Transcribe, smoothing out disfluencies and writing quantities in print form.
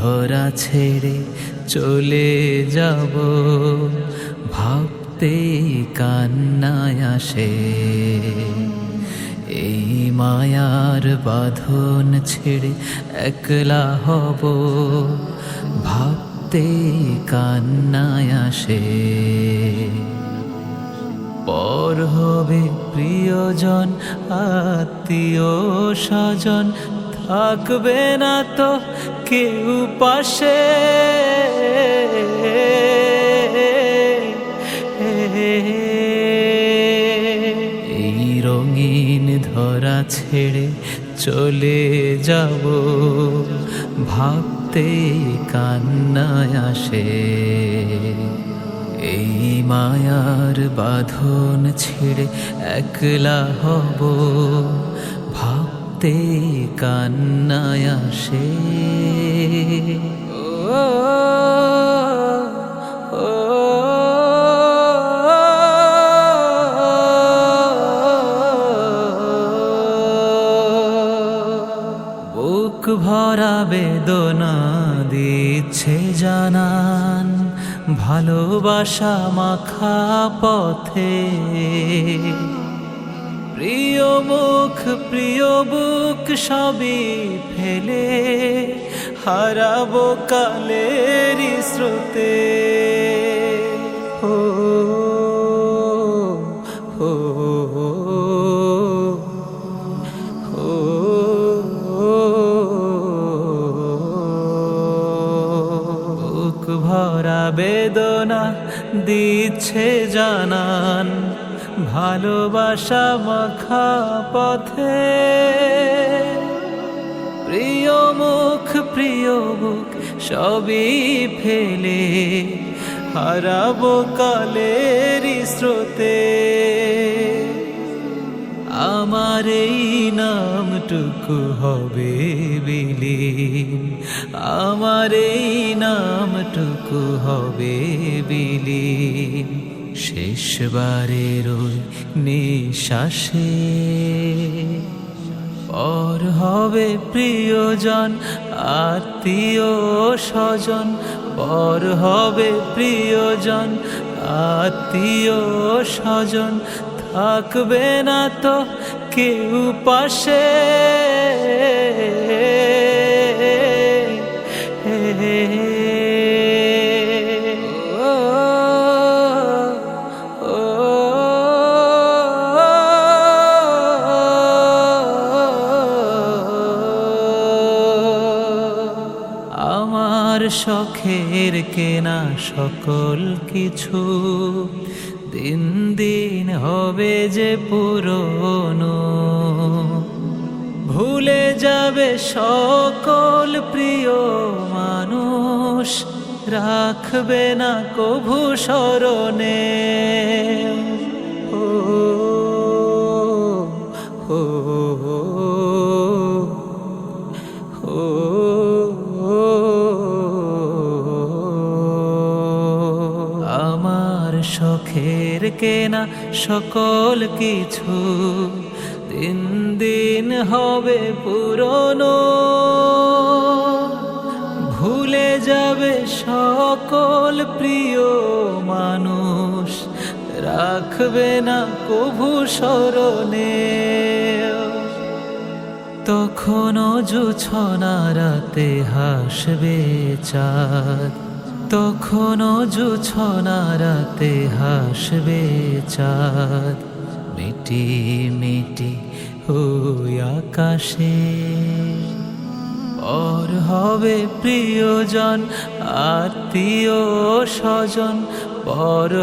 ধরা ছেড়ে চলে যাব, ভাবতে কান্নায় আসে। এই মায়ার বাঁধন ছেড়ে একলা হব, ভাবতে কান্নায় আসে। পর হবে প্রিয়জন, আত্মীয় স্বজন, থাকবে না তো কেউ পাশে। এই রঙিন ধরা ছেড়ে চলে যাব, ভাবতে কান্নায় আসে। এই মায়ার বাঁধন ছেড়ে একলা হব, ভাবতে কান্নায় আসে। বুক ভরা বেদনা দিচ্ছে জানান, ভালোবাসা মাখা পথে। প্রিয় মুখ প্রিয় বুক সবই ফেলে হারাবো কালের স্রোতে। ও ও বুক ভরা বেদনা দিচ্ছে জানান, ভালোবাসা মাখা পথে। প্রিয় মুখ প্রিয় বুক সবই ফেলে হারাবো কালের স্রোতে। আমার এই নামটুকু হবে বিলীন, আমার এই নামটুকু হবে বিলীন শেষবারের ওই নিঃশ্বাসে। পর হবে প্রিয়জন, আত্মীয় স্বজন, পর হবে প্রিয়জন, আত্মীয় স্বজন, থাকবে না তো কেউ পাশে। আমার শখের কেনা সকল কিছু দিন দিন হবে যে পুরনো। ভুলে যাবে সকল প্রিয় মানুষ, রাখবে না কভু স্মরণে। ও ও ও আমার শখের কেনা সকল কিছু দিন দিন হবে পুরনো। ভুলে যাবে সকল প্রিয় মানুষ, রাখবে না কভু স্মরণে। তখনও জোছনা রাতে হাসবে চাঁদ, তখনও জোছনা রাতে হাসবে চাঁদ, মিটি মিটি ওই আকাশে। পর হবে প্রিয়জন, আত্মীয় স্বজন, পর